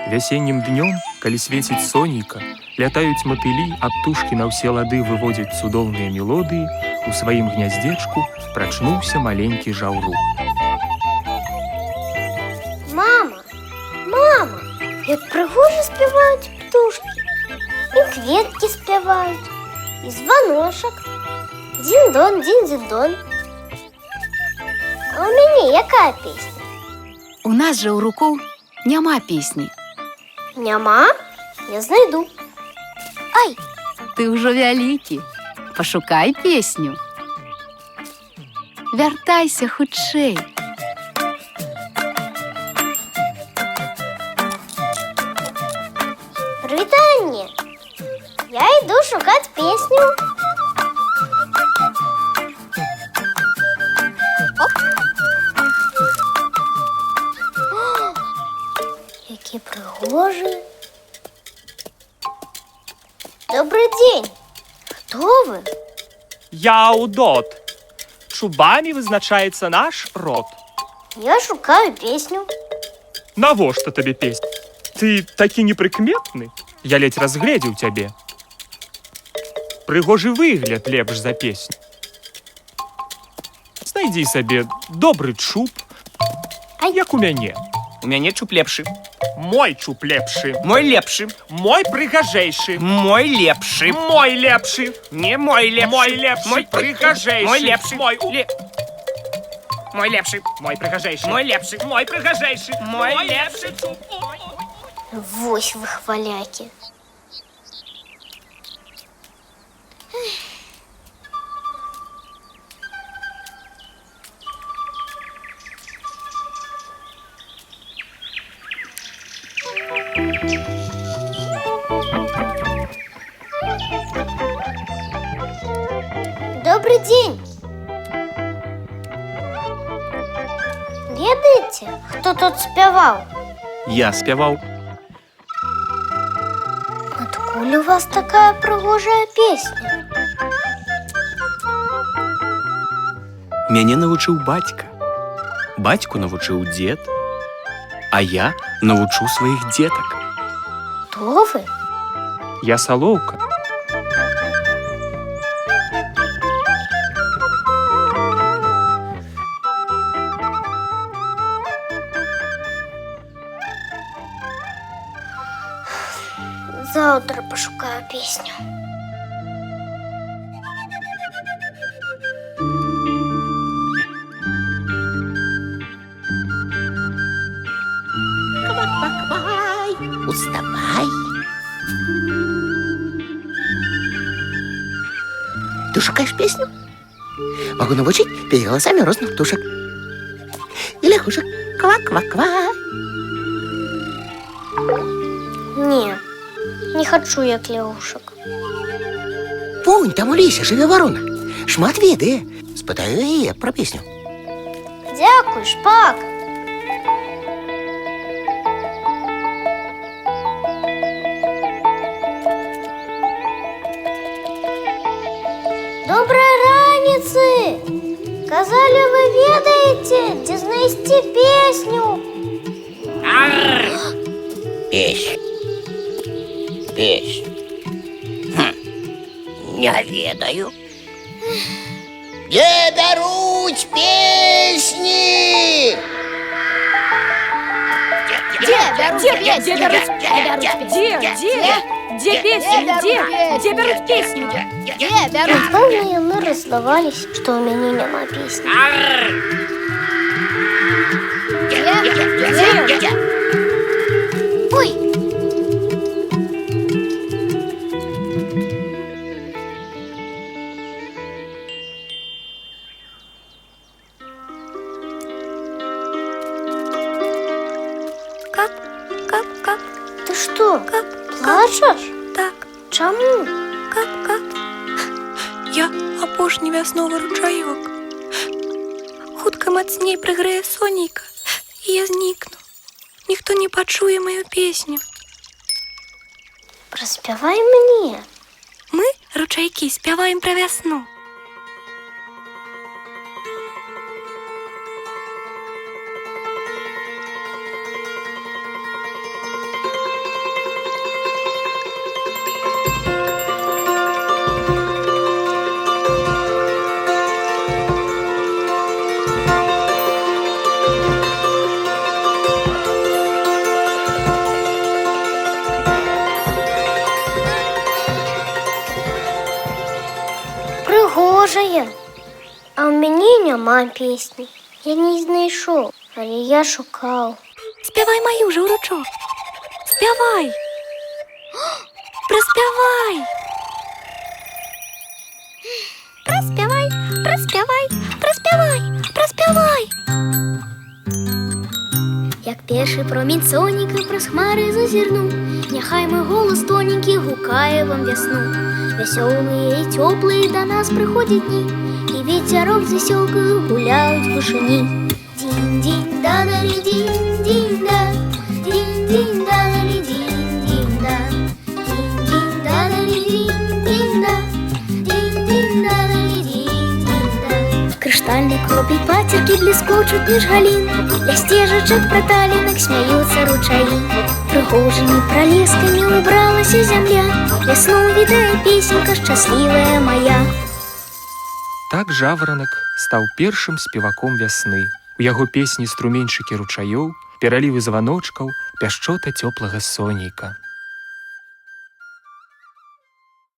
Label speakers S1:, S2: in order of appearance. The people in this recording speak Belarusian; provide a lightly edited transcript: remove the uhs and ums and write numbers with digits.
S1: Вясеннім днём, калі свеціць сонейка, лятаюць матылі, а птушкі на ўсе лады выводзяць цудоўныя мелодыі, у сваім гняздзечку прачнуўся маленькі жаўрук.
S2: Мама, як прыгожа спяваюць птушкі. І кветкі спяваюць, і званочак. Дзін-дон, дзін-дзін-дон. А ў мяне якая песня?
S3: У нас жаўрукоў няма песні.
S2: Няма? Я знайду. Ай!
S3: Ты ўжо вялікі. Пашукай песню. Вяртайся хутчэй.
S2: Прывітанне! Я іду шукаць песню. Які прыгожы. Добрый дзень. Хто вы?
S1: Я Удот. Чубамі вызначаецца наш род.
S2: Я шукаю песню.
S1: Навошта табе песня? Ты такі непрыкметны? Я ледзь разгледзеў цябе. Прыгожы выгляд лепш за песню. Знайдзі сабе добры чуб, як у мяне.
S4: У мяне чуб лепшы.
S1: Мой чуб лепшы.
S4: Мой лепшы.
S1: Мой прыгажэйшы.
S4: Мой лепшы.
S1: Мой лепшы.
S4: Не мой лепшы.
S1: Мой лепшы.
S4: Мой
S1: прыгажэйшы.
S4: Мой лепшы.
S1: Мой
S4: Мой лепшы.
S1: Мой прыгажэйшы.
S4: Мой лепшы.
S1: Мой прыгажэйшы.
S4: Мой лепшы.
S2: Вось вы хвалякі. Добрый дзень. Ведаеце, хто тут спяваў?
S1: Я спяваў.
S2: Адкуль у вас такая прыгожая песня?
S4: Мяне навучыў бацька. Бацьку навучыў дзед, а я навучу сваіх дзетак.
S2: Хто вы?
S1: Я Салоўка.
S2: Заўтра пашукаю песню.
S5: Квак-квак-квай, уставай. Ты шукаешь песню? Могу научить петь голосами разных птушек. И лягушек. Квак-квак-квай.
S2: Не хачу, як лягушак.
S5: Вунь, там у лесе жыве варона. Шмат ведае. Спытаю яе пра песню.
S2: Дзякуй, шпак. Добрай раніцы! Казалі, вы ведаеце, дзе знайсці песню?
S5: Песню. Не ведаю. Где бяруць песни?
S3: Где берут песню?
S2: Напэўна, яны раззлаваліся, што ў мяне няма песні. Ой!
S3: Кап.
S2: Ты што,
S3: Кап.
S2: плачаш?
S3: Так,
S2: Чаму?
S3: кап. Я апошні вясновы ручаёк. Хутка мацней прыгрэе сонейка, і я знікну. Ніхто не пачуе маю песню.
S2: Праспявай мне.
S3: Мы, ручайкі, спяваем пра вясну.
S2: прыгожая. А ў мяне няма песні. Я не знайшоў, але я шукаў.
S3: Спявай маю, жаўручок. Спявай. Праспявай. Праспявай, праспявай, праспявай, праспявай.
S2: Як першы промінь соніка праз хмары зазірнуў, няхай мой голас тоненькі гукае вам вясну. Вясёлыя і цёплыя да нас прыходзяць дні, і вецярок з весёлкаю гуляюць у вышыні. Дзінь-дзінь, да-далі, дзінь-дзінь-да, дзінь-дзінь, да-далі, дзінь-дзінь-да, дзінь-дзінь, да-далі, дзінь-дзінь-да, дзінь-дзінь, да-далі, дзінь-дзінь-да. Крыштальнай кропель пацеркі бліскочуць між галін, ля сцежачак праталінак смяюцца ручаі. Прыгожымі пралескамі ўбралася зямля, вясну вітае песенька шчаслівая мая.
S1: Так жаўранак стаў першым спеваком вясны. У яго песні струменьчыкі ручаёў, пералівы званочкаў, пяшчота цёплага сонейка.